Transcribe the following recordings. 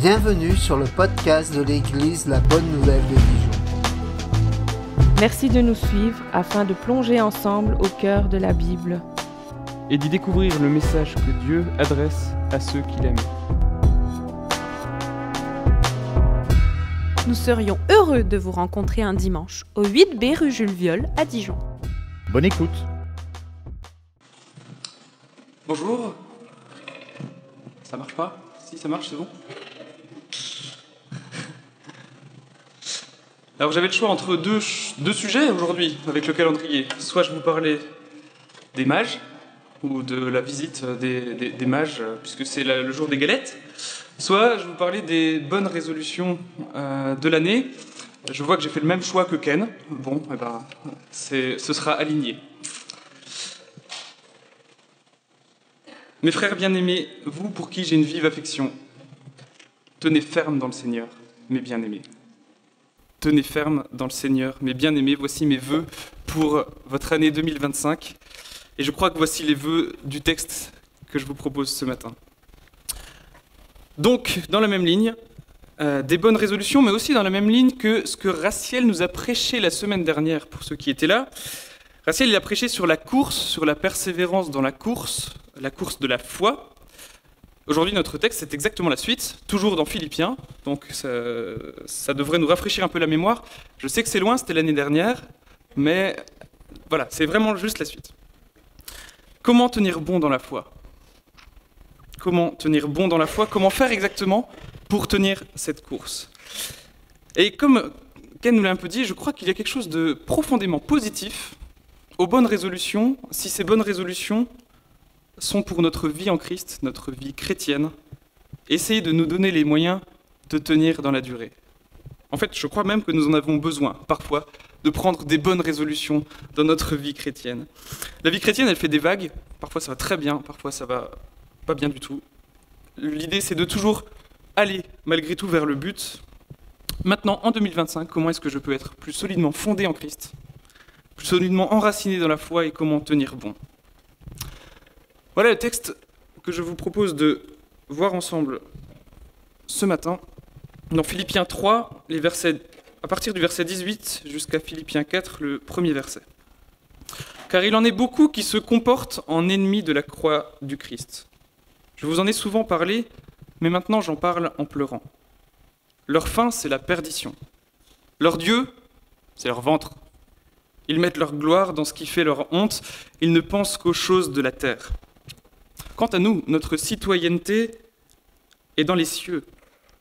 Bienvenue sur le podcast de l'Église La Bonne Nouvelle de Dijon. Merci de nous suivre afin de plonger ensemble au cœur de la Bible et d'y découvrir le message que Dieu adresse à ceux qu'il aime. Nous serions heureux de vous rencontrer un dimanche au 8B rue Jules Viol à Dijon. Bonne écoute. Bonjour. Ça marche pas? Si, ça marche, c'est bon. Alors j'avais le choix entre deux sujets aujourd'hui avec le calendrier. Soit je vous parlais des mages, ou de la visite des mages, puisque c'est le jour des galettes. Soit je vous parlais des bonnes résolutions de l'année. Je vois que j'ai fait le même choix que Ken. Bon, eh ben, ce sera aligné. Mes frères bien-aimés, vous pour qui j'ai une vive affection, tenez ferme dans le Seigneur, mes bien-aimés. Tenez ferme dans le Seigneur, mes bien-aimés. Voici mes vœux pour votre année 2025. Et je crois que voici les vœux du texte que je vous propose ce matin. Donc, dans la même ligne, des bonnes résolutions, mais aussi dans la même ligne que ce que Raciel nous a prêché la semaine dernière, pour ceux qui étaient là. Raciel, il a prêché sur la course, sur la persévérance dans la course de la foi. Aujourd'hui, notre texte, c'est exactement la suite, toujours dans Philippiens, donc ça devrait nous rafraîchir un peu la mémoire. Je sais que c'est loin, c'était l'année dernière, mais voilà, c'est vraiment juste la suite. Comment tenir bon dans la foi ? Comment tenir bon dans la foi ? Comment faire exactement pour tenir cette course ? Et comme Ken nous l'a un peu dit, je crois qu'il y a quelque chose de profondément positif aux bonnes résolutions, si ces bonnes résolutions sont pour notre vie en Christ, notre vie chrétienne, essayer de nous donner les moyens de tenir dans la durée. En fait, je crois même que nous en avons besoin, parfois, de prendre des bonnes résolutions dans notre vie chrétienne. La vie chrétienne, elle fait des vagues, parfois ça va très bien, parfois ça va pas bien du tout. L'idée, c'est de toujours aller, malgré tout, vers le but. Maintenant, en 2025, comment est-ce que je peux être plus solidement fondé en Christ, plus solidement enraciné dans la foi et comment tenir bon ? Voilà le texte que je vous propose de voir ensemble ce matin, dans Philippiens 3, à partir du verset 18 jusqu'à Philippiens 4, le premier verset. Car il en est beaucoup qui se comportent en ennemis de la croix du Christ. Je vous en ai souvent parlé, mais maintenant j'en parle en pleurant. Leur fin, c'est la perdition. Leur Dieu, c'est leur ventre. Ils mettent leur gloire dans ce qui fait leur honte, ils ne pensent qu'aux choses de la terre. Quant à nous, notre citoyenneté est dans les cieux.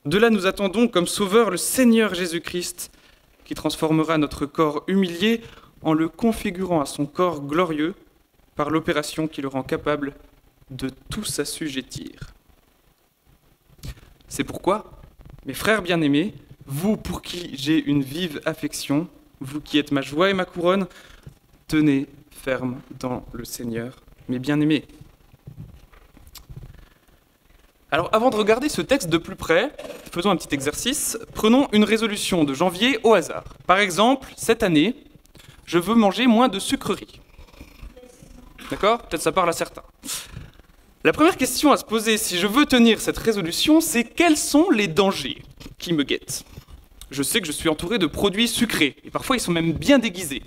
De là, nous attendons comme sauveur le Seigneur Jésus-Christ, qui transformera notre corps humilié en le configurant à son corps glorieux par l'opération qui le rend capable de tout s'assujettir. C'est pourquoi, mes frères bien-aimés, vous pour qui j'ai une vive affection, vous qui êtes ma joie et ma couronne, tenez ferme dans le Seigneur, mes bien-aimés. Alors, avant de regarder ce texte de plus près, faisons un petit exercice. Prenons une résolution de janvier au hasard. Par exemple, cette année, je veux manger moins de sucreries. D'accord ? Peut-être ça parle à certains. La première question à se poser si je veux tenir cette résolution, c'est quels sont les dangers qui me guettent ? Je sais que je suis entouré de produits sucrés, et parfois ils sont même bien déguisés.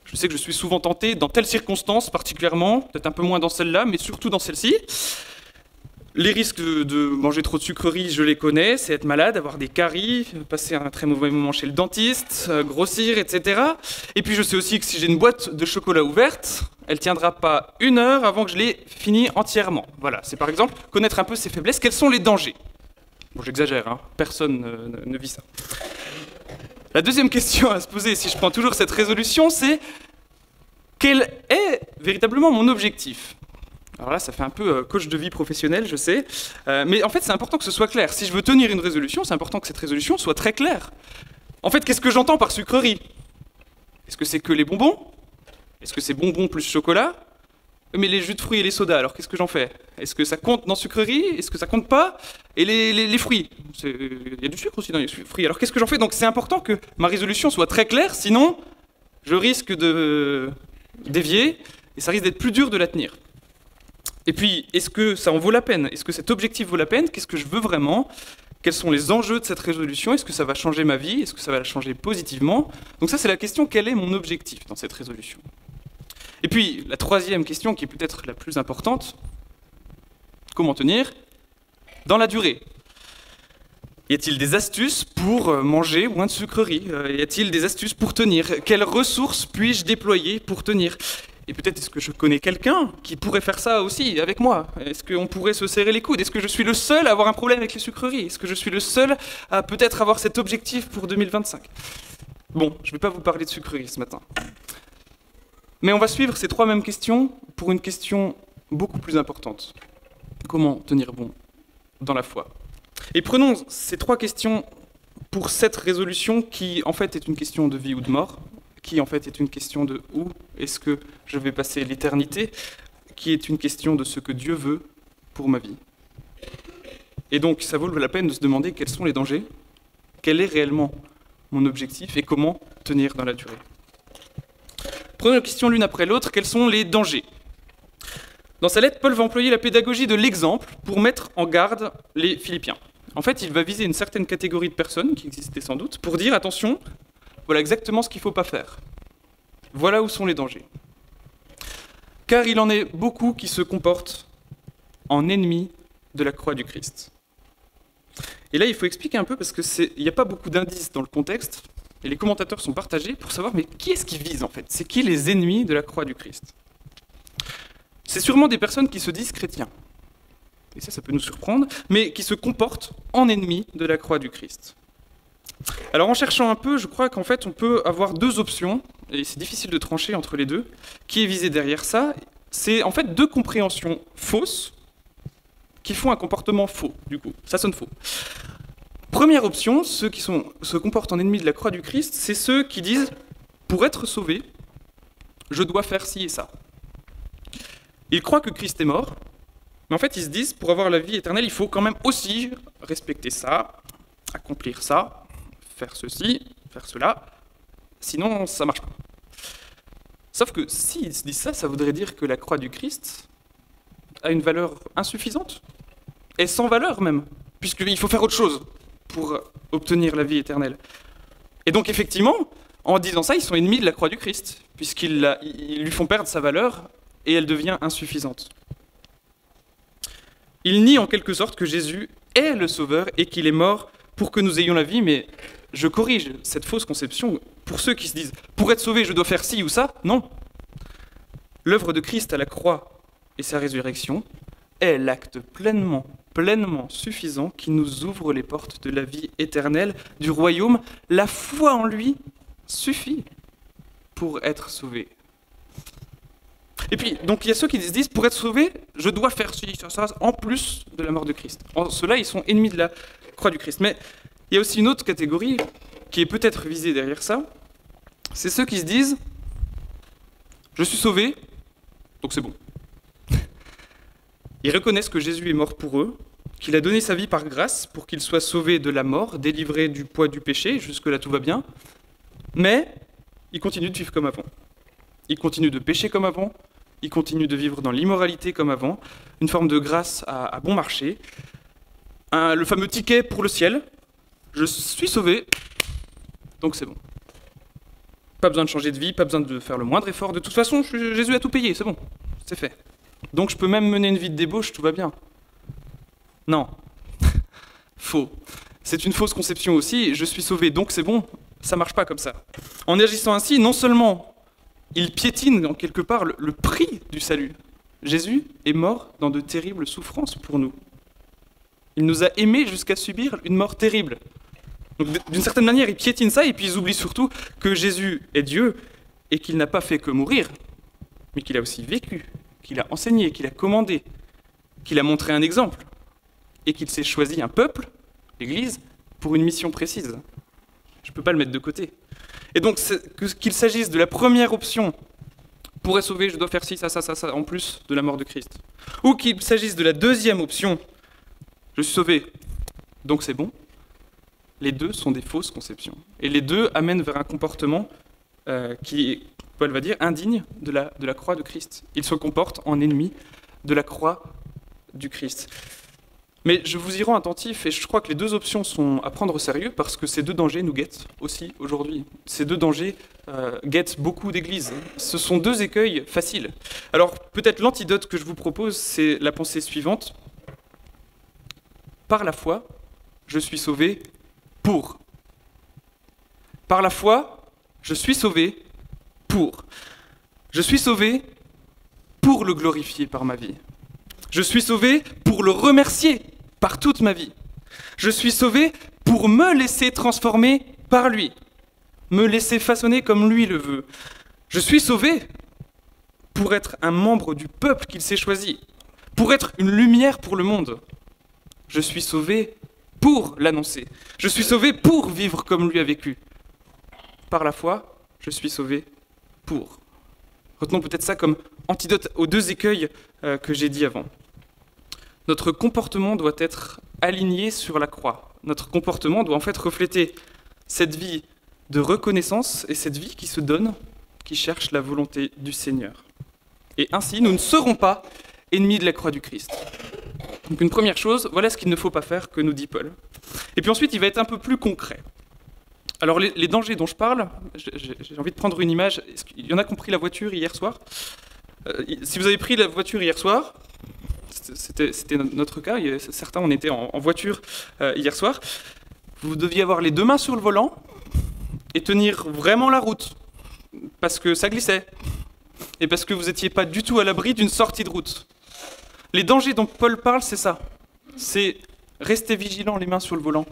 Je sais que je suis souvent tenté, dans telles circonstances particulièrement, peut-être un peu moins dans celle-là, mais surtout dans celle-ci. Les risques de manger trop de sucreries, je les connais, c'est être malade, avoir des caries, passer un très mauvais moment chez le dentiste, grossir, etc. Et puis je sais aussi que si j'ai une boîte de chocolat ouverte, elle ne tiendra pas 1 heure avant que je l'ai finie entièrement. Voilà, c'est par exemple connaître un peu ses faiblesses. Quels sont les dangers ? Bon, j'exagère, hein, personne ne vit ça. La deuxième question à se poser, si je prends toujours cette résolution, c'est quel est véritablement mon objectif ? Alors là, ça fait un peu coach de vie professionnelle, je sais. Mais en fait, c'est important que ce soit clair. Si je veux tenir une résolution, c'est important que cette résolution soit très claire. En fait, qu'est-ce que j'entends par sucrerie ? Est-ce que c'est que les bonbons ? Est-ce que c'est bonbons plus chocolat ? Mais les jus de fruits et les sodas, alors qu'est-ce que j'en fais ? Est-ce que ça compte dans sucrerie ? Est-ce que ça compte pas ? Et les fruits ? Il y a du sucre aussi dans les fruits. Alors qu'est-ce que j'en fais ? Donc c'est important que ma résolution soit très claire, sinon je risque de dévier et ça risque d'être plus dur de la tenir. Et puis, est-ce que ça en vaut la peine? Est-ce que cet objectif vaut la peine? Qu'est-ce que je veux vraiment? Quels sont les enjeux de cette résolution? Est-ce que ça va changer ma vie? Est-ce que ça va la changer positivement? Donc ça, c'est la question, quel est mon objectif dans cette résolution? Et puis, la troisième question, qui est peut-être la plus importante, comment tenir dans la durée? Y a-t-il des astuces pour manger moins de sucreries? Y a-t-il des astuces pour tenir? Quelles ressources puis-je déployer pour tenir? Et peut-être est-ce que je connais quelqu'un qui pourrait faire ça aussi avec moi? Est-ce qu'on pourrait se serrer les coudes? Est-ce que je suis le seul à avoir un problème avec les sucreries? Est-ce que je suis le seul à peut-être avoir cet objectif pour 2025? Bon, je ne vais pas vous parler de sucreries ce matin. Mais on va suivre ces trois mêmes questions pour une question beaucoup plus importante. Comment tenir bon dans la foi? Et prenons ces trois questions pour cette résolution qui en fait est une question de vie ou de mort, qui en fait est une question de où est-ce que je vais passer l'éternité, qui est une question de ce que Dieu veut pour ma vie. Et donc ça vaut la peine de se demander quels sont les dangers, quel est réellement mon objectif et comment tenir dans la durée. Prenons les questions l'une après l'autre, quels sont les dangers? Dans sa lettre, Paul va employer la pédagogie de l'exemple pour mettre en garde les Philippiens. En fait, il va viser une certaine catégorie de personnes, qui existaient sans doute, pour dire, attention, voilà exactement ce qu'il ne faut pas faire. Voilà où sont les dangers. Car il en est beaucoup qui se comportent en ennemis de la croix du Christ. Et là, il faut expliquer un peu, parce qu'il n'y a pas beaucoup d'indices dans le contexte, et les commentateurs sont partagés pour savoir, mais qui est-ce qui vise en fait? C'est qui les ennemis de la croix du Christ? C'est sûrement des personnes qui se disent chrétiens. Et ça peut nous surprendre, mais qui se comportent en ennemis de la croix du Christ. Alors en cherchant un peu, je crois qu'en fait on peut avoir deux options, et c'est difficile de trancher entre les deux. Qui est visé derrière ça? C'est en fait deux compréhensions fausses qui font un comportement faux, du coup. Ça sonne faux. Première option, ceux qui se comportent en ennemis de la croix du Christ, c'est ceux qui disent « pour être sauvé, je dois faire ci et ça ». Ils croient que Christ est mort, mais en fait ils se disent « pour avoir la vie éternelle, il faut quand même aussi respecter ça, accomplir ça, faire ceci, faire cela, sinon ça ne marche pas ». Sauf que s'ils se disent ça, ça voudrait dire que la croix du Christ a une valeur insuffisante, et sans valeur même, puisqu'il faut faire autre chose pour obtenir la vie éternelle. Et donc effectivement, en disant ça, ils sont ennemis de la croix du Christ, puisqu'ils lui font perdre sa valeur, et elle devient insuffisante. Ils nient en quelque sorte que Jésus est le Sauveur, et qu'il est mort pour que nous ayons la vie, mais je corrige cette fausse conception. Pour ceux qui se disent « pour être sauvé, je dois faire ci ou ça », non. L'œuvre de Christ à la croix et sa résurrection est l'acte pleinement suffisant qui nous ouvre les portes de la vie éternelle, du royaume. La foi en lui suffit pour être sauvé. Et puis, donc il y a ceux qui se disent, pour être sauvé, je dois faire ci, ça, en plus de la mort de Christ. Ceux-là, ils sont ennemis de la croix du Christ. Mais il y a aussi une autre catégorie qui est peut-être visée derrière ça, c'est ceux qui se disent, je suis sauvé, donc c'est bon. Ils reconnaissent que Jésus est mort pour eux, qu'il a donné sa vie par grâce pour qu'ils soient sauvés de la mort, délivrés du poids du péché, jusque-là tout va bien, mais ils continuent de vivre comme avant. Ils continuent de pécher comme avant, ils continuent de vivre dans l'immoralité comme avant, une forme de grâce à bon marché, le fameux ticket pour le ciel, je suis sauvé, donc c'est bon. Pas besoin de changer de vie, pas besoin de faire le moindre effort, de toute façon Jésus a tout payé, c'est bon, c'est fait. Donc je peux même mener une vie de débauche, tout va bien. Non. Faux. C'est une fausse conception aussi, je suis sauvé, donc c'est bon, ça marche pas comme ça. En agissant ainsi, non seulement il piétine en quelque part le prix du salut. Jésus est mort dans de terribles souffrances pour nous. Il nous a aimés jusqu'à subir une mort terrible. Donc d'une certaine manière, ils piétinent ça, et puis ils oublient surtout que Jésus est Dieu, et qu'il n'a pas fait que mourir, mais qu'il a aussi vécu, qu'il a enseigné, qu'il a commandé, qu'il a montré un exemple, et qu'il s'est choisi un peuple, l'Église, pour une mission précise. Je ne peux pas le mettre de côté. Et donc, qu'il s'agisse de la première option, pour être sauvé, je dois faire ci, ça, en plus de la mort de Christ, ou qu'il s'agisse de la deuxième option, je suis sauvé, donc c'est bon, les deux sont des fausses conceptions. Et les deux amènent vers un comportement qui est, Paul va dire, indigne de la croix de Christ. Ils se comportent en ennemis de la croix du Christ. Mais je vous y rends attentif et je crois que les deux options sont à prendre au sérieux parce que ces deux dangers nous guettent aussi aujourd'hui. Ces deux dangers guettent beaucoup d'églises. Ce sont deux écueils faciles. Alors peut-être l'antidote que je vous propose, c'est la pensée suivante. Par la foi, je suis sauvé pour. Par la foi, je suis sauvé pour. Je suis sauvé pour le glorifier par ma vie. Je suis sauvé pour le remercier par toute ma vie. Je suis sauvé pour me laisser transformer par lui, me laisser façonner comme lui le veut. Je suis sauvé pour être un membre du peuple qu'il s'est choisi, pour être une lumière pour le monde. Je suis sauvé pour l'annoncer. Je suis sauvé pour vivre comme lui a vécu. Par la foi, je suis sauvé pour. Retenons peut-être ça comme antidote aux deux écueils que j'ai dit avant. Notre comportement doit être aligné sur la croix. Notre comportement doit en fait refléter cette vie de reconnaissance et cette vie qui se donne, qui cherche la volonté du Seigneur. Et ainsi, nous ne serons pas ennemis de la croix du Christ. Donc une première chose, voilà ce qu'il ne faut pas faire, que nous dit Paul. Et puis ensuite, il va être un peu plus concret. Alors les dangers dont je parle, j'ai envie de prendre une image. Il y en a qui ont pris la voiture hier soir. Si vous avez pris la voiture hier soir, c'était notre cas, certains on était en voiture hier soir, vous deviez avoir les deux mains sur le volant et tenir vraiment la route, parce que ça glissait, et parce que vous n'étiez pas du tout à l'abri d'une sortie de route. Les dangers dont Paul parle, c'est ça, c'est rester vigilant les mains sur le volant,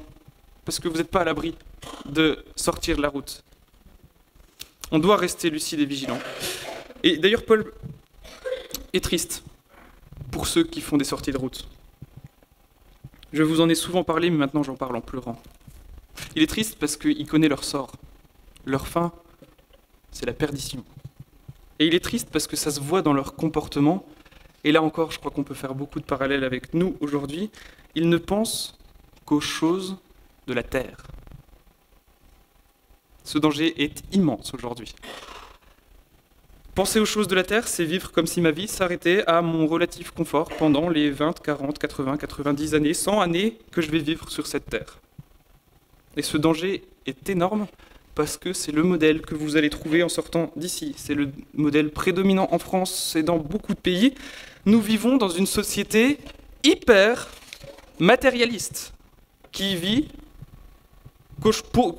parce que vous n'êtes pas à l'abri de sortir de la route. On doit rester lucide et vigilant. Et d'ailleurs, Paul est triste pour ceux qui font des sorties de route. Je vous en ai souvent parlé, mais maintenant j'en parle en pleurant. Il est triste parce qu'il connaît leur sort. Leur fin, c'est la perdition. Et il est triste parce que ça se voit dans leur comportement. Et là encore, je crois qu'on peut faire beaucoup de parallèles avec nous aujourd'hui. Ils ne pensent qu'aux choses de la terre. Ce danger est immense aujourd'hui. Penser aux choses de la terre, c'est vivre comme si ma vie s'arrêtait à mon relatif confort pendant les 20, 40, 80, 90 années, 100 années que je vais vivre sur cette terre. Et ce danger est énorme parce que c'est le modèle que vous allez trouver en sortant d'ici. C'est le modèle prédominant en France et dans beaucoup de pays. Nous vivons dans une société hyper matérialiste qui vit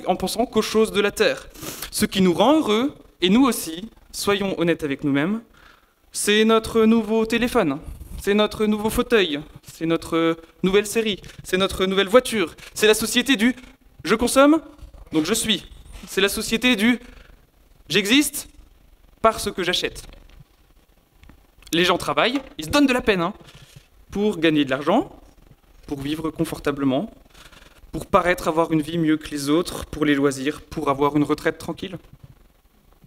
en pensant qu'aux choses de la terre. Ce qui nous rend heureux, et nous aussi, soyons honnêtes avec nous-mêmes, c'est notre nouveau téléphone, c'est notre nouveau fauteuil, c'est notre nouvelle série, c'est notre nouvelle voiture, c'est la société du « je consomme, donc je suis ». C'est la société du « j'existe parce que j'achète ». Les gens travaillent, ils se donnent de la peine pour gagner de l'argent, pour vivre confortablement, pour paraître avoir une vie mieux que les autres, pour les loisirs, pour avoir une retraite tranquille.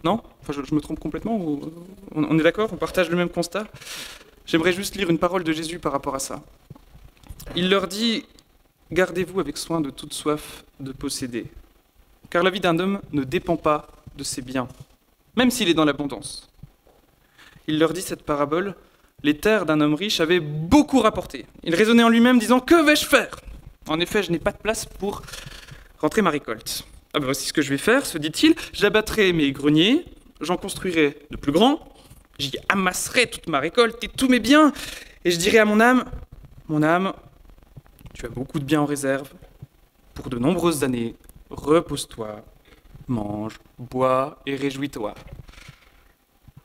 Non ? Enfin, je me trompe complètement ou on est d'accord ? On partage le même constat ? J'aimerais juste lire une parole de Jésus par rapport à ça. Il leur dit « Gardez-vous avec soin de toute soif de posséder, car la vie d'un homme ne dépend pas de ses biens, même s'il est dans l'abondance. » Il leur dit cette parabole « Les terres d'un homme riche avaient beaucoup rapporté. Il raisonnait en lui-même, disant « Que vais-je faire ? En effet, je n'ai pas de place pour rentrer ma récolte. » Ah ben voici ce que je vais faire, se dit-il, j'abattrai mes greniers, j'en construirai de plus grands, j'y amasserai toute ma récolte et tous mes biens, et je dirai à mon âme, tu as beaucoup de biens en réserve, pour de nombreuses années, repose-toi, mange, bois et réjouis-toi.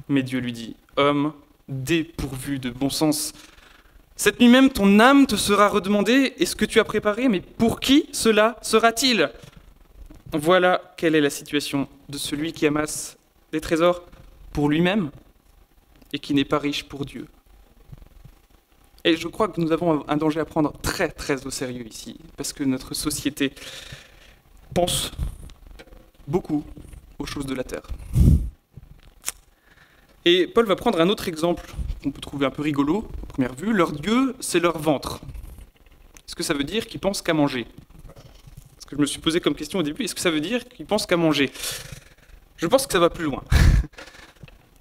Mais Dieu lui dit, homme, dépourvu de bon sens, cette nuit même ton âme te sera redemandée, et ce que tu as préparé, mais pour qui cela sera-t-il ? Voilà quelle est la situation de celui qui amasse des trésors pour lui-même et qui n'est pas riche pour Dieu. Et je crois que nous avons un danger à prendre très très au sérieux ici, parce que notre société pense beaucoup aux choses de la terre. Et Paul va prendre un autre exemple qu'on peut trouver un peu rigolo, à première vue. Leur Dieu, c'est leur ventre. Est-ce que ça veut dire qu'ils pensent qu'à manger ? Que je me suis posé comme question au début, est-ce que ça veut dire qu'ils pensent qu'à manger ? Je pense que ça va plus loin.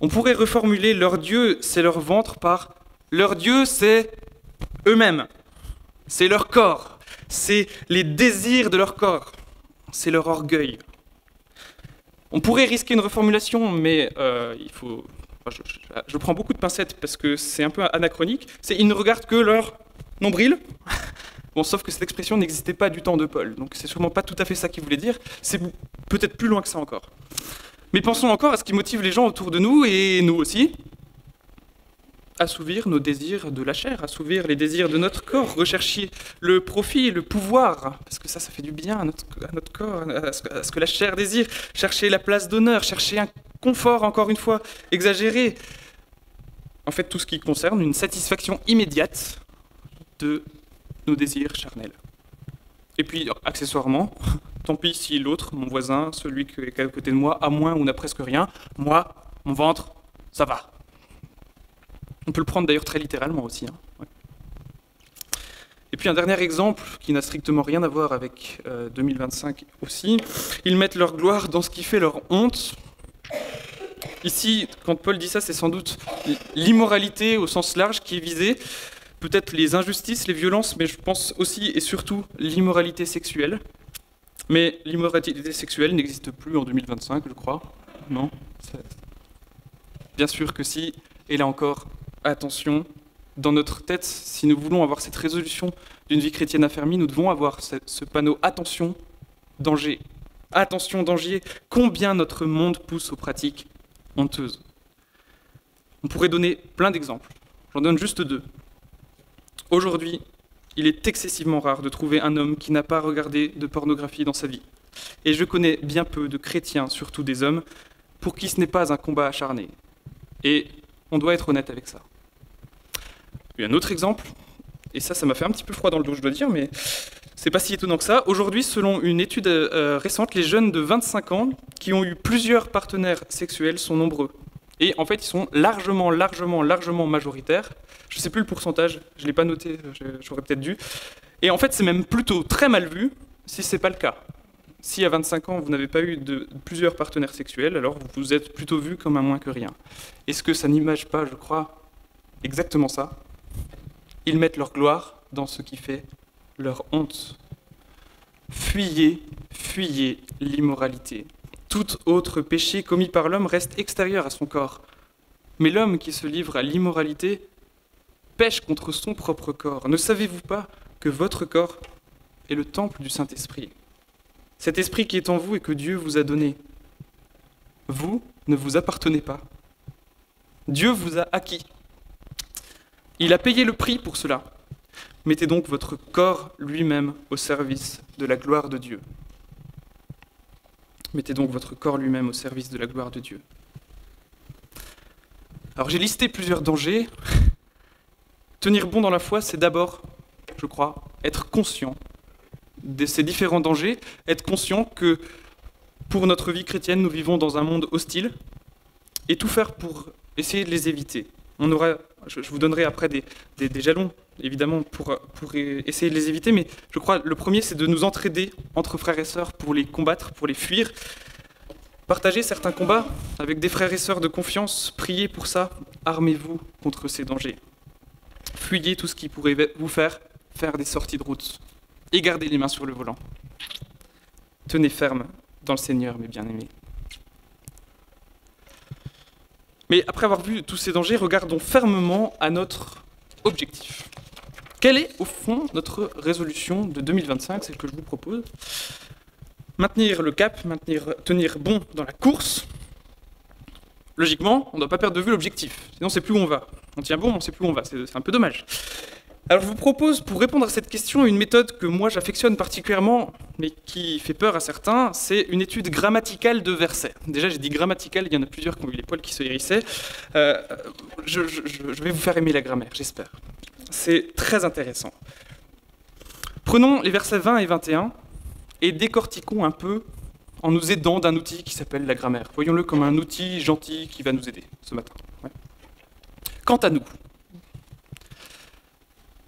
On pourrait reformuler leur Dieu, c'est leur ventre par Leur Dieu, c'est eux-mêmes, c'est leur corps, c'est les désirs de leur corps, c'est leur orgueil. On pourrait risquer une reformulation, mais je prends beaucoup de pincettes parce que c'est un peu anachronique. C'est ils ne regardent que leur nombril. Bon, sauf que cette expression n'existait pas du temps de Paul, donc c'est sûrement pas tout à fait ça qu'il voulait dire. C'est peut-être plus loin que ça encore. Mais pensons encore à ce qui motive les gens autour de nous, et nous aussi. Assouvir nos désirs de la chair, assouvir les désirs de notre corps, rechercher le profit, le pouvoir, parce que ça fait du bien à notre corps, à ce que la chair désire, chercher la place d'honneur, chercher un confort, encore une fois, exagéré. En fait, tout ce qui concerne une satisfaction immédiate de nos désirs charnels. Et puis, accessoirement, tant pis si l'autre, mon voisin, celui qui est à côté de moi, a moins ou n'a presque rien, moi, mon ventre, ça va. On peut le prendre d'ailleurs très littéralement aussi. Ouais. Et puis un dernier exemple qui n'a strictement rien à voir avec 2025 aussi. Ils mettent leur gloire dans ce qui fait leur honte. Ici, quand Paul dit ça, c'est sans doute l'immoralité au sens large qui est visée. Peut-être les injustices, les violences, mais je pense aussi et surtout l'immoralité sexuelle. Mais l'immoralité sexuelle n'existe plus en 2025, je crois. Non ? Bien sûr que si. Et là encore, attention, dans notre tête, si nous voulons avoir cette résolution d'une vie chrétienne affermie, nous devons avoir ce panneau « Attention, danger ». Attention, danger, combien notre monde pousse aux pratiques honteuses. On pourrait donner plein d'exemples. J'en donne juste 2. Aujourd'hui, il est excessivement rare de trouver un homme qui n'a pas regardé de pornographie dans sa vie. Et je connais bien peu de chrétiens, surtout des hommes, pour qui ce n'est pas un combat acharné. Et on doit être honnête avec ça. Il y a un autre exemple, et ça m'a fait un petit peu froid dans le dos, je dois dire, mais c'est pas si étonnant que ça. Aujourd'hui, selon une étude récente, les jeunes de 25 ans qui ont eu plusieurs partenaires sexuels sont nombreux. Et en fait, ils sont largement majoritaires. Je ne sais plus le pourcentage, je ne l'ai pas noté, j'aurais peut-être dû. Et en fait, c'est même plutôt très mal vu si ce n'est pas le cas. Si à 25 ans, vous n'avez pas eu plusieurs partenaires sexuels, alors vous êtes plutôt vu comme un moins que rien. Est-ce que ça n'image pas, je crois, exactement ça ? Ils mettent leur gloire dans ce qui fait leur honte. Fuyez l'immoralité. Tout autre péché commis par l'homme reste extérieur à son corps. Mais l'homme qui se livre à l'immoralité pêche contre son propre corps. Ne savez-vous pas que votre corps est le temple du Saint-Esprit ? Cet esprit qui est en vous et que Dieu vous a donné. Vous ne vous appartenez pas. Dieu vous a acquis. Il a payé le prix pour cela. Mettez donc votre corps lui-même au service de la gloire de Dieu. Mettez donc votre corps lui-même au service de la gloire de Dieu. Alors j'ai listé plusieurs dangers. Tenir bon dans la foi, c'est d'abord, je crois, être conscient de ces différents dangers, être conscient que pour notre vie chrétienne, nous vivons dans un monde hostile et tout faire pour essayer de les éviter. Je vous donnerai après des jalons, évidemment, pour essayer de les éviter, mais je crois le premier, c'est de nous entraider entre frères et sœurs pour les combattre, pour les fuir. Partagez certains combats avec des frères et sœurs de confiance, priez pour ça, armez-vous contre ces dangers. Fuyez tout ce qui pourrait vous faire des sorties de route. Et gardez les mains sur le volant. Tenez ferme dans le Seigneur, mes bien-aimés. Mais après avoir vu tous ces dangers, regardons fermement à notre objectif. Quelle est, au fond, notre résolution de 2025, celle que je vous propose ? Maintenir le cap, tenir bon dans la course. Logiquement, on ne doit pas perdre de vue l'objectif, sinon on ne sait plus où on va. On tient bon, on ne sait plus où on va, c'est un peu dommage. Alors je vous propose, pour répondre à cette question, une méthode que moi j'affectionne particulièrement, mais qui fait peur à certains, c'est une étude grammaticale de versets. Déjà j'ai dit grammaticale, il y en a plusieurs qui ont eu les poils qui se hérissaient. Je vais vous faire aimer la grammaire, j'espère. C'est très intéressant. Prenons les versets 20 et 21 et décortiquons un peu en nous aidant d'un outil qui s'appelle la grammaire. Voyons-le comme un outil gentil qui va nous aider ce matin. Ouais. Quant à nous.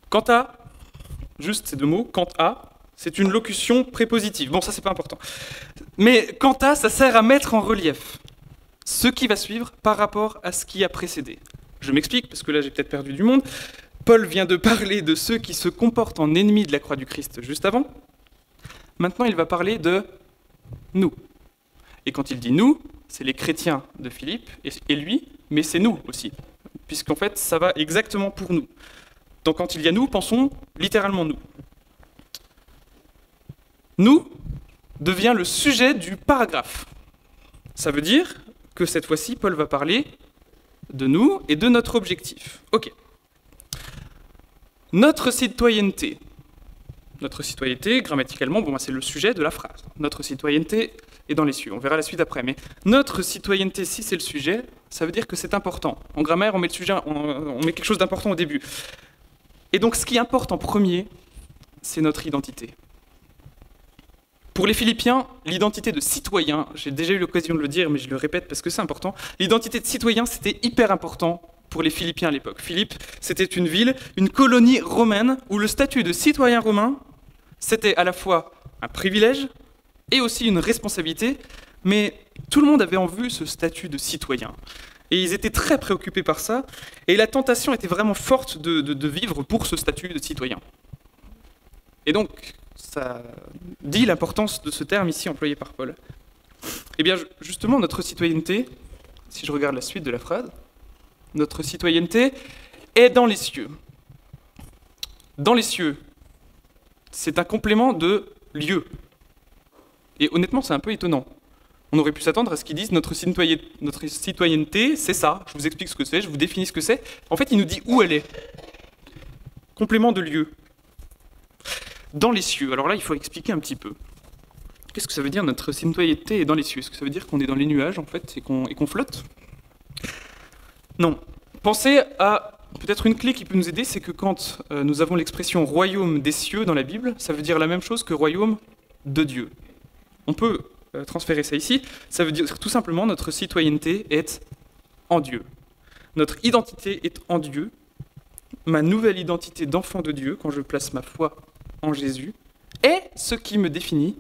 Quant à, juste ces deux mots, quant à, c'est une locution prépositive. Bon, ça, c'est pas important. Mais quant à, ça sert à mettre en relief ce qui va suivre par rapport à ce qui a précédé. Je m'explique, parce que là j'ai peut-être perdu du monde. Paul vient de parler de ceux qui se comportent en ennemis de la croix du Christ juste avant. Maintenant, il va parler de nous. Et quand il dit nous, c'est les chrétiens de Philippe et lui, mais c'est nous aussi, puisqu'en fait, ça va exactement pour nous. Donc quand il y a nous, pensons littéralement nous. Nous devient le sujet du paragraphe. Ça veut dire que cette fois-ci, Paul va parler de nous et de notre objectif. Ok. Notre citoyenneté. Notre citoyenneté, grammaticalement, c'est le sujet de la phrase. Notre citoyenneté est dans les cieux. On verra la suite après. Mais notre citoyenneté, si c'est le sujet, ça veut dire que c'est important. En grammaire, on met le sujet, on met quelque chose d'important au début. Et donc, ce qui importe en premier, c'est notre identité. Pour les Philippiens, l'identité de citoyen, j'ai déjà eu l'occasion de le dire, mais je le répète parce que c'est important, l'identité de citoyen, c'était hyper important pour les Philippiens à l'époque. Philippe, c'était une ville, une colonie romaine, où le statut de citoyen romain, c'était à la fois un privilège et aussi une responsabilité, mais tout le monde avait en vue ce statut de citoyen. Et ils étaient très préoccupés par ça, et la tentation était vraiment forte de vivre pour ce statut de citoyen. Et donc, ça dit l'importance de ce terme ici employé par Paul. Eh bien, justement, notre citoyenneté, si je regarde la suite de la phrase, notre citoyenneté est dans les cieux. Dans les cieux, c'est un complément de lieu. Et honnêtement, c'est un peu étonnant. On aurait pu s'attendre à ce qu'ils disent notre citoyenneté, c'est ça. Je vous explique ce que c'est, je vous définis ce que c'est. En fait, il nous dit où elle est. Complément de lieu. Dans les cieux. Alors là, il faut expliquer un petit peu. Qu'est-ce que ça veut dire notre citoyenneté est dans les cieux? Est-ce que ça veut dire qu'on est dans les nuages, en fait, et qu'on flotte? Non. Pensez à peut-être une clé qui peut nous aider, c'est que quand nous avons l'expression royaume des cieux dans la Bible, ça veut dire la même chose que royaume de Dieu. On peut transférer ça ici. Ça veut dire tout simplement notre citoyenneté est en Dieu. Notre identité est en Dieu. Ma nouvelle identité d'enfant de Dieu, quand je place ma foi en Jésus, est ce qui me définit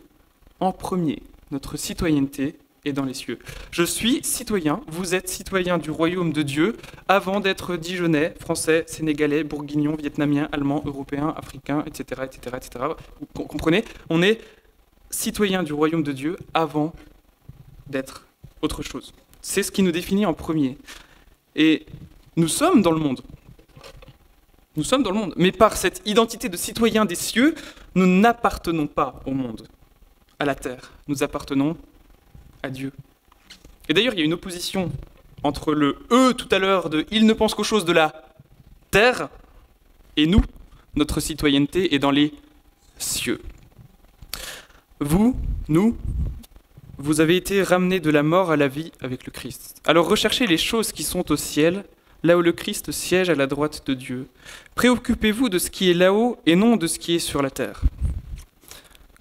en premier. Notre citoyenneté est dans les cieux. Je suis citoyen, vous êtes citoyen du royaume de Dieu avant d'être Dijonnais, Français, Sénégalais, Bourguignon, Vietnamien, Allemand, Européen, Africain, etc., etc., etc. Vous comprenez? On est citoyen du royaume de Dieu avant d'être autre chose. C'est ce qui nous définit en premier. Et nous sommes dans le monde. Nous sommes dans le monde. Mais par cette identité de citoyen des cieux, nous n'appartenons pas au monde, à la terre. Nous appartenons à Dieu. Et d'ailleurs, il y a une opposition entre le « eux » tout à l'heure de « ils ne pensent qu'aux choses de la terre » et nous, notre citoyenneté est dans les cieux. Vous, nous, vous avez été ramenés de la mort à la vie avec le Christ. Alors recherchez les choses qui sont au ciel, là où le Christ siège à la droite de Dieu. Préoccupez-vous de ce qui est là-haut et non de ce qui est sur la terre.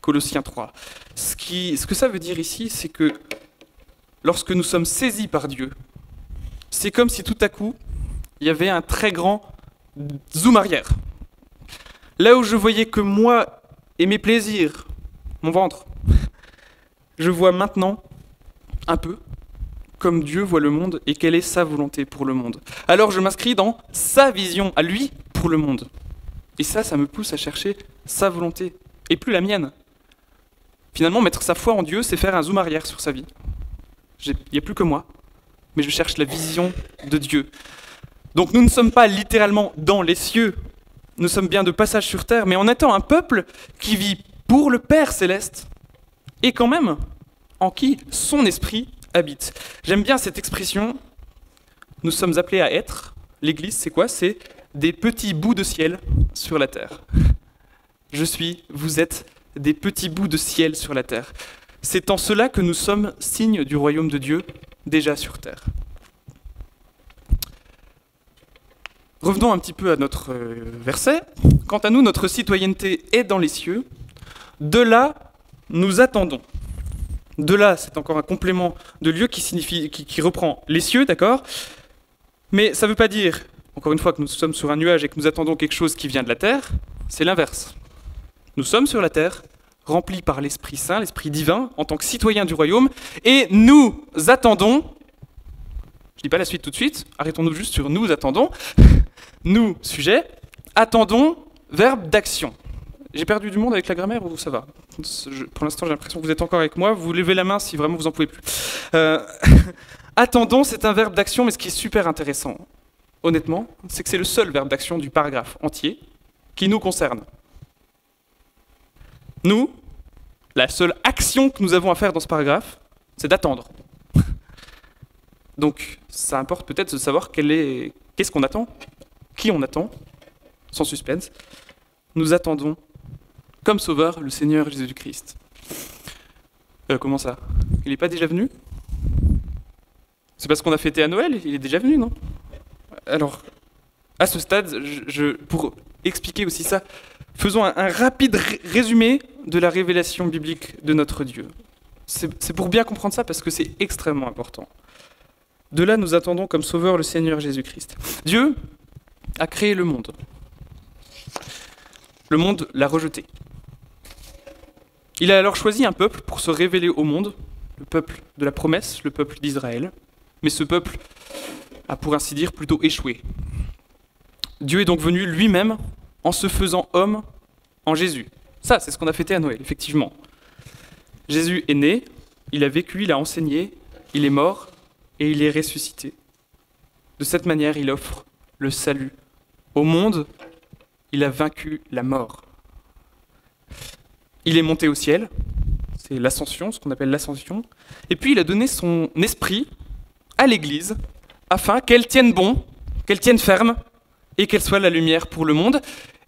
Colossiens 3. Ce que ça veut dire ici, c'est que lorsque nous sommes saisis par Dieu, c'est comme si tout à coup, il y avait un très grand zoom arrière. Là où je voyais que moi et mes plaisirs, mon ventre, je vois maintenant un peu comme Dieu voit le monde et quelle est sa volonté pour le monde. Alors je m'inscris dans sa vision à lui pour le monde. Et ça me pousse à chercher sa volonté et plus la mienne. Finalement, mettre sa foi en Dieu, c'est faire un zoom arrière sur sa vie. Il n'y a plus que moi, mais je cherche la vision de Dieu. Donc nous ne sommes pas littéralement dans les cieux, nous sommes bien de passage sur terre, mais en étant un peuple qui vit pour le Père céleste, et quand même en qui son esprit habite. J'aime bien cette expression, nous sommes appelés à être, l'Église c'est quoi? C'est des petits bouts de ciel sur la terre. Je suis, vous êtes des petits bouts de ciel sur la terre. C'est en cela que nous sommes signes du royaume de Dieu, déjà sur terre. Revenons un petit peu à notre verset. Quant à nous, notre citoyenneté est dans les cieux. De là, nous attendons. De là, c'est encore un complément de lieu qui reprend les cieux, d'accord? Mais ça ne veut pas dire, encore une fois, que nous sommes sur un nuage et que nous attendons quelque chose qui vient de la terre. C'est l'inverse. Nous sommes sur la terre, remplis par l'Esprit Saint, l'Esprit divin, en tant que citoyens du royaume, et nous attendons Je dis pas la suite tout de suite, arrêtons-nous juste sur nous attendons. Nous, sujet, attendons, verbe d'action. J'ai perdu du monde avec la grammaire ou ça va? Pour l'instant, j'ai l'impression que vous êtes encore avec moi. Vous levez la main si vraiment vous en pouvez plus. Attendons, c'est un verbe d'action, mais ce qui est super intéressant, honnêtement, c'est que c'est le seul verbe d'action du paragraphe entier qui nous concerne. Nous, la seule action que nous avons à faire dans ce paragraphe, c'est d'attendre. Donc, ça importe peut-être de savoir qu'est-ce qu'on attend, qui on attend, sans suspense. Nous attendons, comme sauveur, le Seigneur Jésus-Christ. Comment ça? Il n'est pas déjà venu? C'est parce qu'on a fêté à Noël? Il est déjà venu, non? Alors, à ce stade, pour expliquer aussi ça, faisons un rapide résumé de la révélation biblique de notre Dieu. C'est pour bien comprendre ça parce que c'est extrêmement important. De là, nous attendons comme sauveur le Seigneur Jésus-Christ. Dieu a créé le monde. Le monde l'a rejeté. Il a alors choisi un peuple pour se révéler au monde, le peuple de la promesse, le peuple d'Israël. Mais ce peuple a, pour ainsi dire, plutôt échoué. Dieu est donc venu lui-même en se faisant homme en Jésus. Ça, c'est ce qu'on a fêté à Noël, effectivement. Jésus est né, il a vécu, il a enseigné, il est mort et il est ressuscité. De cette manière, il offre le salut au monde. Il a vaincu la mort. Il est monté au ciel, c'est l'ascension, ce qu'on appelle l'ascension. Et puis il a donné son esprit à l'Église afin qu'elle tienne bon, qu'elle tienne ferme et qu'elle soit la lumière pour le monde.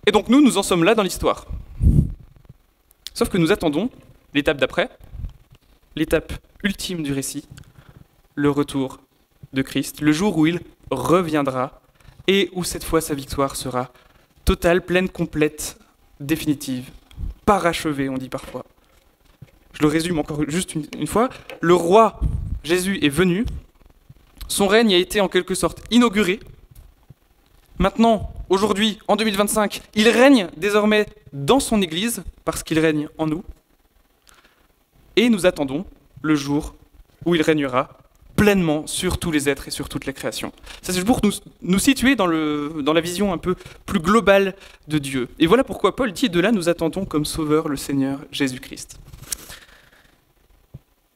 Et donc nous en sommes là dans l'histoire. Sauf que nous attendons l'étape d'après, l'étape ultime du récit, le retour de Christ, le jour où il reviendra et où cette fois sa victoire sera totale, pleine, complète, définitive, parachevée, on dit parfois. Je le résume encore juste une fois. Le roi Jésus est venu, son règne a été en quelque sorte inauguré. Maintenant, aujourd'hui, en 2025, il règne désormais dans son Église, parce qu'il règne en nous. Et nous attendons le jour où il régnera pleinement sur tous les êtres et sur toute la création. Ça, c'est pour nous situer dans la vision un peu plus globale de Dieu. Et voilà pourquoi Paul dit, de là nous attendons comme sauveur le Seigneur Jésus-Christ.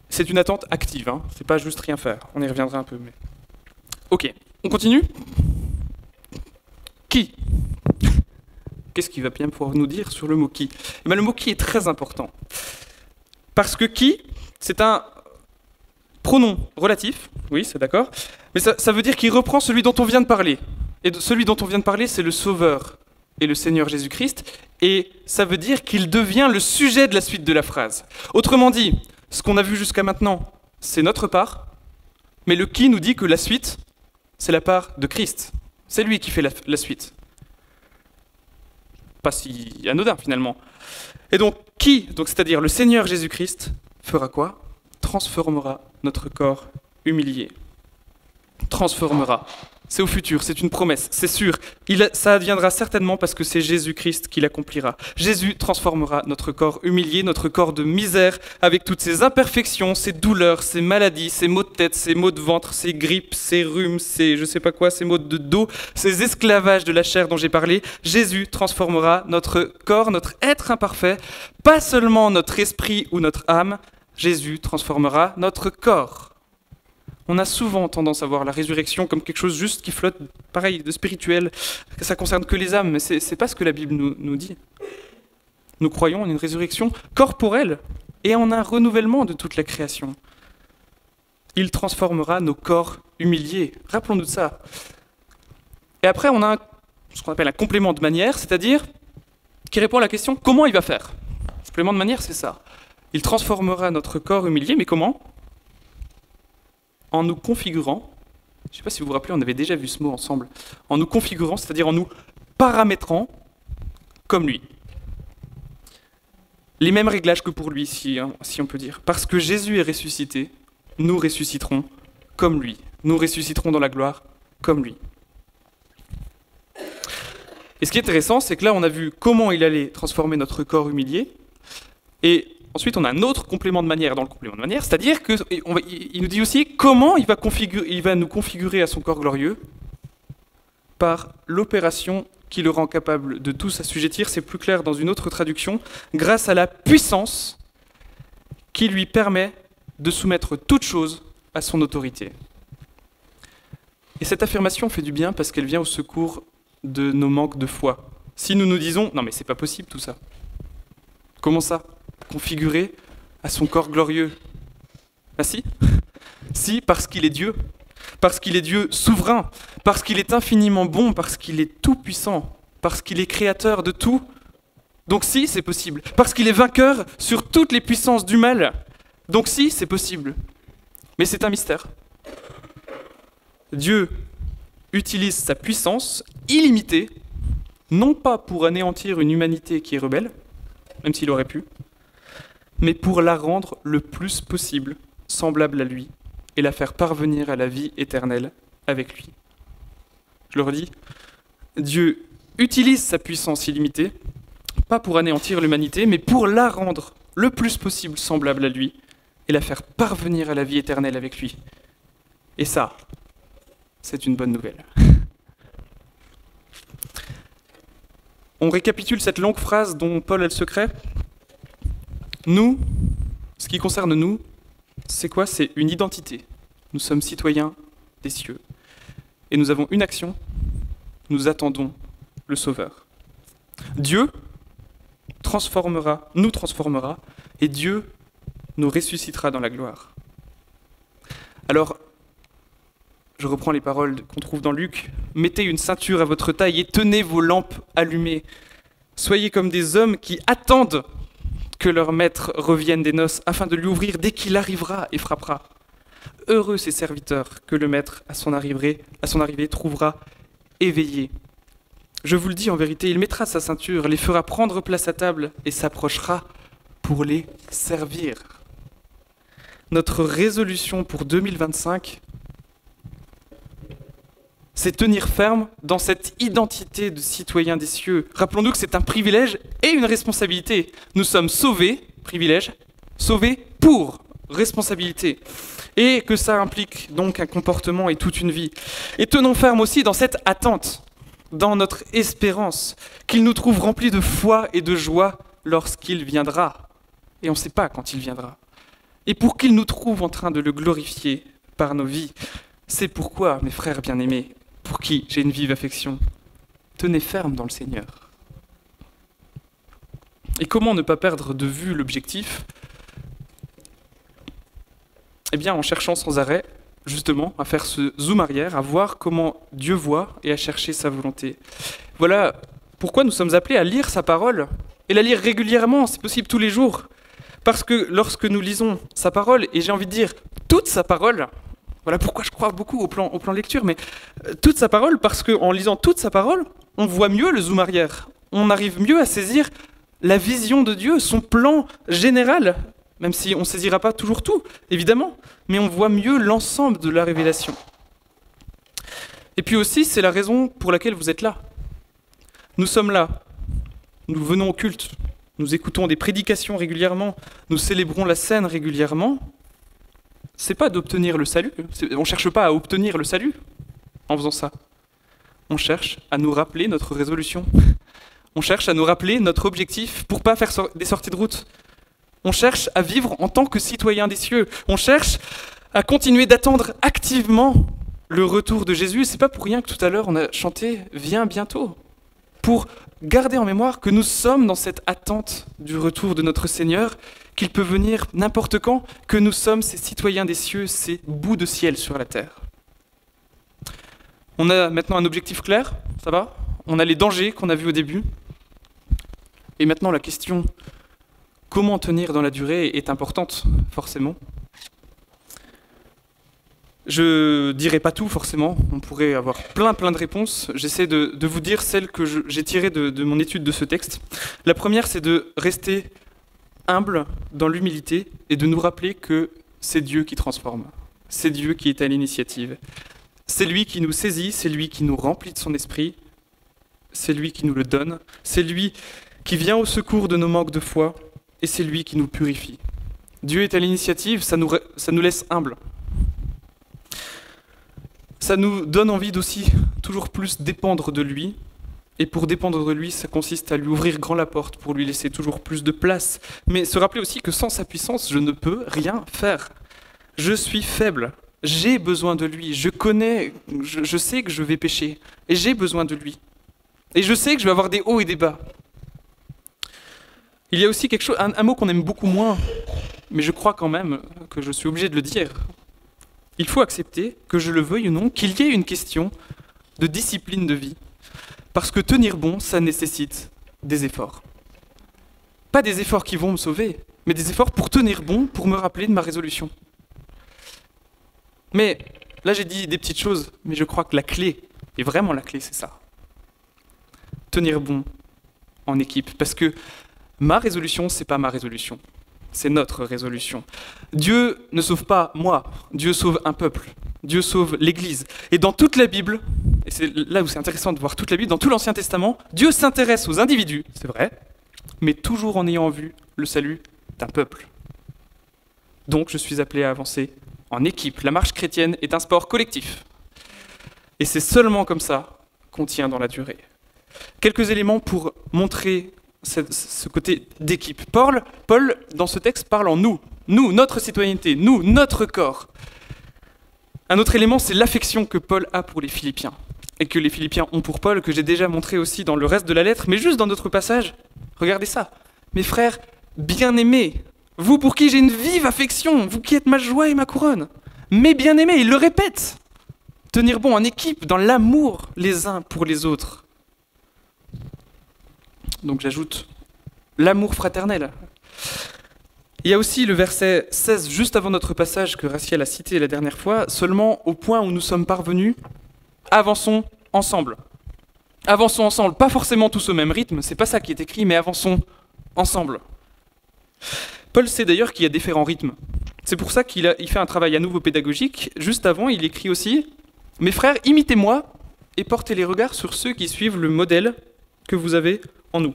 C'est une attente active, hein. C'est pas juste rien faire, on y reviendra un peu. Mais... Ok, on continue. Qui? Qu'est-ce qu'il va bien pouvoir nous dire sur le mot qui? Eh bien, le mot qui est très important. Parce que qui, c'est un pronom relatif, oui, c'est d'accord, mais ça veut dire qu'il reprend celui dont on vient de parler. Et celui dont on vient de parler, c'est le Sauveur et le Seigneur Jésus-Christ, et ça veut dire qu'il devient le sujet de la suite de la phrase. Autrement dit, ce qu'on a vu jusqu'à maintenant, c'est notre part, mais le qui nous dit que la suite, c'est la part de Christ. C'est lui qui fait la suite. Pas si anodin, finalement. Et donc, qui, donc c'est-à-dire le Seigneur Jésus-Christ, fera quoi? Transformera notre corps humilié. Transformera. C'est au futur, c'est une promesse, c'est sûr. Ça adviendra certainement parce que c'est Jésus-Christ qui l'accomplira. Jésus transformera notre corps humilié, notre corps de misère, avec toutes ses imperfections, ses douleurs, ses maladies, ses maux de tête, ses maux de ventre, ses grippes, ses rhumes, ses je sais pas quoi, ses maux de dos, ses esclavages de la chair dont j'ai parlé. Jésus transformera notre corps, notre être imparfait, pas seulement notre esprit ou notre âme. Jésus transformera notre corps. On a souvent tendance à voir la résurrection comme quelque chose juste qui flotte, pareil, de spirituel, que ça concerne que les âmes, mais c'est pas ce que la Bible nous dit. Nous croyons en une résurrection corporelle et en un renouvellement de toute la création. Il transformera nos corps humiliés. Rappelons-nous de ça. Et après, on a ce qu'on appelle un complément de manière, c'est-à-dire qui répond à la question comment il va faire. Le complément de manière, c'est ça. Il transformera notre corps humilié, mais comment ? En nous configurant, je ne sais pas si vous vous rappelez, on avait déjà vu ce mot ensemble, en nous configurant, c'est-à-dire en nous paramétrant comme lui. Les mêmes réglages que pour lui, si on peut dire. Parce que Jésus est ressuscité, nous ressusciterons comme lui. Nous ressusciterons dans la gloire comme lui. Et ce qui est intéressant, c'est que là, on a vu comment il allait transformer notre corps humilié, et Ensuite, on a un autre complément de manière dans le complément de manière, c'est-à-dire qu'il nous dit aussi comment il va nous configurer à son corps glorieux par l'opération qui le rend capable de tout s'assujettir, c'est plus clair dans une autre traduction, grâce à la puissance qui lui permet de soumettre toute chose à son autorité. Et cette affirmation fait du bien parce qu'elle vient au secours de nos manques de foi. Si nous nous disons « Non mais c'est pas possible tout ça », comment ça ? Configuré à son corps glorieux. Ah si ? Si, parce qu'il est Dieu. Parce qu'il est Dieu souverain. Parce qu'il est infiniment bon. Parce qu'il est tout-puissant. Parce qu'il est créateur de tout. Donc si, c'est possible. Parce qu'il est vainqueur sur toutes les puissances du mal. Donc si, c'est possible. Mais c'est un mystère. Dieu utilise sa puissance illimitée, non pas pour anéantir une humanité qui est rebelle, même s'il aurait pu, mais pour la rendre le plus possible semblable à lui et la faire parvenir à la vie éternelle avec lui. Je le redis, Dieu utilise sa puissance illimitée, pas pour anéantir l'humanité, mais pour la rendre le plus possible semblable à lui et la faire parvenir à la vie éternelle avec lui. Et ça, c'est une bonne nouvelle. On récapitule cette longue phrase dont Paul a le secret. Nous, ce qui concerne nous, c'est quoi ? C'est une identité. Nous sommes citoyens des cieux. Et nous avons une action, nous attendons le Sauveur. Dieu nous transformera, et Dieu nous ressuscitera dans la gloire. Alors, je reprends les paroles qu'on trouve dans Luc. « Mettez une ceinture à votre taille et tenez vos lampes allumées. Soyez comme des hommes qui attendent que leur maître revienne des noces afin de lui ouvrir dès qu'il arrivera et frappera. Heureux ces serviteurs que le maître, à son arrivée, trouvera éveillés. Je vous le dis en vérité, il mettra sa ceinture, les fera prendre place à table et s'approchera pour les servir. » Notre résolution pour 2025, c'est tenir ferme dans cette identité de citoyen des cieux. Rappelons-nous que c'est un privilège et une responsabilité. Nous sommes sauvés, privilège, sauvés pour responsabilité. Et que ça implique donc un comportement et toute une vie. Et tenons ferme aussi dans cette attente, dans notre espérance, qu'il nous trouve remplis de foi et de joie lorsqu'il viendra. Et on ne sait pas quand il viendra. Et pour qu'il nous trouve en train de le glorifier par nos vies. C'est pourquoi, mes frères bien-aimés, pour qui j'ai une vive affection, tenez ferme dans le Seigneur. Et comment ne pas perdre de vue l'objectif ? Eh bien, en cherchant sans arrêt, justement, à faire ce zoom arrière, à voir comment Dieu voit et à chercher sa volonté. Voilà pourquoi nous sommes appelés à lire sa parole, et la lire régulièrement, c'est possible tous les jours. Parce que lorsque nous lisons sa parole, et j'ai envie de dire toute sa parole, voilà pourquoi je crois beaucoup au plan lecture, mais toute sa parole, parce qu'en lisant toute sa parole, on voit mieux le zoom arrière. On arrive mieux à saisir la vision de Dieu, son plan général, même si on ne saisira pas toujours tout, évidemment, mais on voit mieux l'ensemble de la révélation. Et puis aussi, c'est la raison pour laquelle vous êtes là. Nous sommes là, nous venons au culte, nous écoutons des prédications régulièrement, nous célébrons la scène régulièrement. C'est pas d'obtenir le salut, on ne cherche pas à obtenir le salut en faisant ça. On cherche à nous rappeler notre résolution. On cherche à nous rappeler notre objectif pour pas faire des sorties de route. On cherche à vivre en tant que citoyen des cieux. On cherche à continuer d'attendre activement le retour de Jésus. C'est pas pour rien que tout à l'heure on a chanté « Viens bientôt » pour garder en mémoire que nous sommes dans cette attente du retour de notre Seigneur, qu'il peut venir n'importe quand, que nous sommes ces citoyens des cieux, ces bouts de ciel sur la terre. On a maintenant un objectif clair, ça va ? On a les dangers qu'on a vus au début. Et maintenant la question, comment tenir dans la durée est importante, forcément. Je ne dirai pas tout, forcément, on pourrait avoir plein de réponses. J'essaie de vous dire celles que j'ai tirées de mon étude de ce texte. La première, c'est de rester humble dans l'humilité et de nous rappeler que c'est Dieu qui transforme. C'est Dieu qui est à l'initiative. C'est lui qui nous saisit, c'est lui qui nous remplit de son esprit, c'est lui qui nous le donne, c'est lui qui vient au secours de nos manques de foi, et c'est lui qui nous purifie. Dieu est à l'initiative, ça nous laisse humbles. Ça nous donne envie d'aussi toujours plus dépendre de lui. Et pour dépendre de lui, ça consiste à lui ouvrir grand la porte, pour lui laisser toujours plus de place. Mais se rappeler aussi que sans sa puissance, je ne peux rien faire. Je suis faible, j'ai besoin de lui, je sais que je vais pécher, et j'ai besoin de lui. Et je sais que je vais avoir des hauts et des bas. Il y a aussi un mot qu'on aime beaucoup moins, mais je crois quand même que je suis obligé de le dire. Il faut accepter, que je le veuille ou non, qu'il y ait une question de discipline de vie. Parce que tenir bon, ça nécessite des efforts. Pas des efforts qui vont me sauver, mais des efforts pour tenir bon, pour me rappeler de ma résolution. Mais là j'ai dit des petites choses, mais je crois que la clé, et vraiment la clé, c'est ça. Tenir bon en équipe, parce que ma résolution, c'est pas ma résolution. C'est notre résolution. Dieu ne sauve pas moi, Dieu sauve un peuple, Dieu sauve l'Église. Et dans toute la Bible, et c'est là où c'est intéressant de voir toute la Bible, dans tout l'Ancien Testament, Dieu s'intéresse aux individus, c'est vrai, mais toujours en ayant en vue le salut d'un peuple. Donc je suis appelé à avancer en équipe. La marche chrétienne est un sport collectif. Et c'est seulement comme ça qu'on tient dans la durée. Quelques éléments pour montrer ce côté d'équipe. Paul, dans ce texte, parle en nous, notre citoyenneté, notre corps. Un autre élément, c'est l'affection que Paul a pour les Philippiens, et que les Philippiens ont pour Paul, que j'ai déjà montré aussi dans le reste de la lettre, mais juste dans notre passage. Regardez ça. Mes frères bien-aimés, vous pour qui j'ai une vive affection, vous qui êtes ma joie et ma couronne. Mes bien-aimés, il le répète. Tenir bon en équipe, dans l'amour les uns pour les autres. Donc j'ajoute l'amour fraternel. Il y a aussi le verset 16, juste avant notre passage que Raciel a cité la dernière fois, seulement au point où nous sommes parvenus, avançons ensemble. Avançons ensemble, pas forcément tous au même rythme, c'est pas ça qui est écrit, mais avançons ensemble. Paul sait d'ailleurs qu'il y a différents rythmes. C'est pour ça qu'il fait un travail à nouveau pédagogique. Juste avant, il écrit aussi « Mes frères, imitez-moi et portez les regards sur ceux qui suivent le modèle que vous avez en nous. »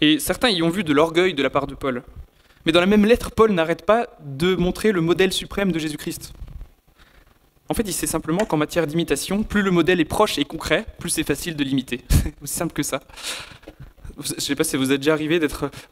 Et certains y ont vu de l'orgueil de la part de Paul. Mais dans la même lettre, Paul n'arrête pas de montrer le modèle suprême de Jésus-Christ. En fait, il sait simplement qu'en matière d'imitation, plus le modèle est proche et concret, plus c'est facile de l'imiter. C'est aussi simple que ça. Je ne sais pas si vous êtes déjà arrivé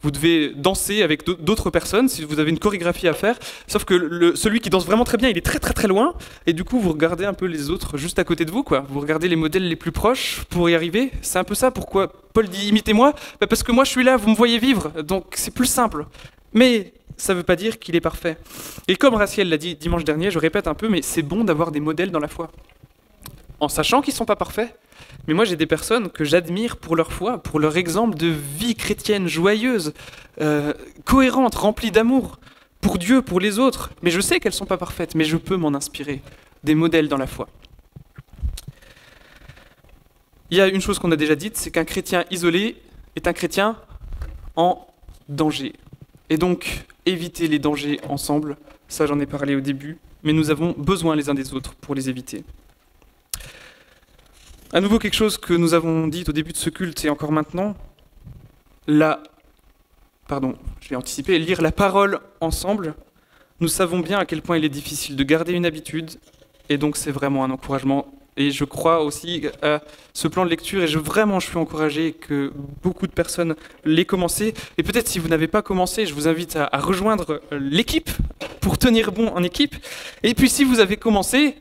vous devez danser avec d'autres personnes, si vous avez une chorégraphie à faire, sauf que celui qui danse vraiment très bien, il est très très très loin, et du coup vous regardez un peu les autres juste à côté de vous, quoi. Vous regardez les modèles les plus proches pour y arriver. C'est un peu ça pourquoi Paul dit imitez-moi, parce que moi je suis là, vous me voyez vivre, donc c'est plus simple. Mais ça ne veut pas dire qu'il est parfait. Et comme Raciel l'a dit dimanche dernier, je répète un peu, mais c'est bon d'avoir des modèles dans la foi. En sachant qu'ils ne sont pas parfaits. Mais moi j'ai des personnes que j'admire pour leur foi, pour leur exemple de vie chrétienne joyeuse, cohérente, remplie d'amour, pour Dieu, pour les autres. Mais je sais qu'elles ne sont pas parfaites, mais je peux m'en inspirer, des modèles dans la foi. Il y a une chose qu'on a déjà dite, c'est qu'un chrétien isolé est un chrétien en danger. Et donc, éviter les dangers ensemble, ça j'en ai parlé au début, mais nous avons besoin les uns des autres pour les éviter. À nouveau, quelque chose que nous avons dit au début de ce culte et encore maintenant, je vais anticiper, lire la parole ensemble. Nous savons bien à quel point il est difficile de garder une habitude, et donc c'est vraiment un encouragement. Et je crois aussi à ce plan de lecture, et je suis encouragé que beaucoup de personnes l'aient commencé. Et peut-être si vous n'avez pas commencé, je vous invite à rejoindre l'équipe pour tenir bon en équipe. Et puis si vous avez commencé,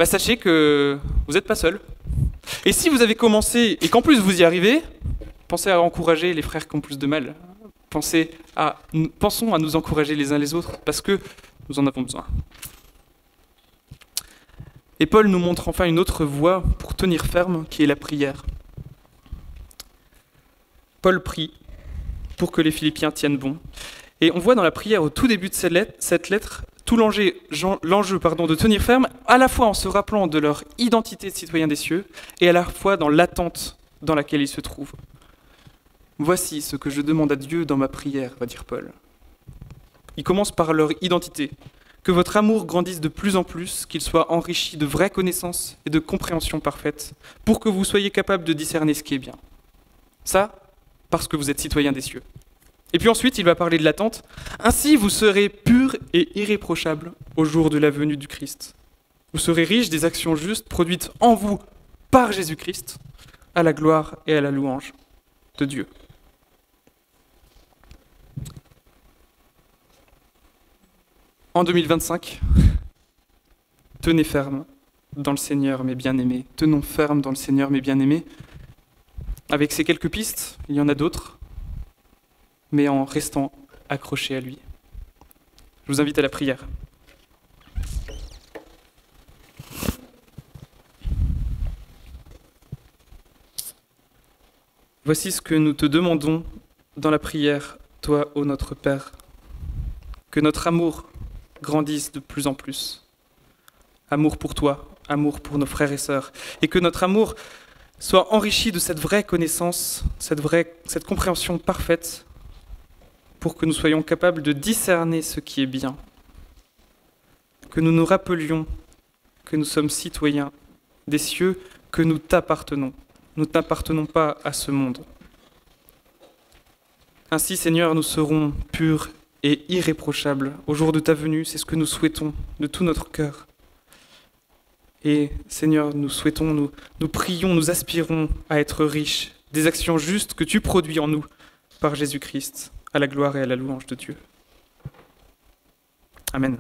sachez que vous n'êtes pas seul. Et si vous avez commencé et qu'en plus vous y arrivez, pensez à encourager les frères qui ont plus de mal. Pensons à nous encourager les uns les autres, parce que nous en avons besoin. Et Paul nous montre enfin une autre voie pour tenir ferme, qui est la prière. Paul prie pour que les Philippiens tiennent bon. Et on voit dans la prière, au tout début de cette lettre, tout l'enjeu de tenir ferme, à la fois en se rappelant de leur identité de citoyens des cieux, et à la fois dans l'attente dans laquelle ils se trouvent. Voici ce que je demande à Dieu dans ma prière, va dire Paul. Il commence par leur identité. Que votre amour grandisse de plus en plus, qu'il soit enrichi de vraies connaissances et de compréhension parfaite, pour que vous soyez capables de discerner ce qui est bien. Ça, parce que vous êtes citoyens des cieux. Et puis ensuite, il va parler de l'attente. Ainsi, vous serez purs et irréprochables au jour de la venue du Christ. Vous serez riches des actions justes produites en vous par Jésus-Christ, à la gloire et à la louange de Dieu. En 2025, tenez ferme dans le Seigneur, mes bien-aimés. Tenons ferme dans le Seigneur, mes bien-aimés. Avec ces quelques pistes, il y en a d'autres, mais en restant accrochés à lui. Je vous invite à la prière. Voici ce que nous te demandons dans la prière, toi, ô notre Père. Que notre amour grandisse de plus en plus. Amour pour toi, amour pour nos frères et sœurs. Et que notre amour soit enrichi de cette vraie connaissance, cette compréhension parfaite, pour que nous soyons capables de discerner ce qui est bien. Que nous nous rappelions que nous sommes citoyens des cieux, que nous t'appartenons. Nous n'appartenons pas à ce monde. Ainsi, Seigneur, nous serons purs et irréprochables au jour de ta venue. C'est ce que nous souhaitons de tout notre cœur. Et Seigneur, nous souhaitons, nous prions, nous aspirons à être riches des actions justes que tu produis en nous par Jésus-Christ, à la gloire et à la louange de Dieu. Amen.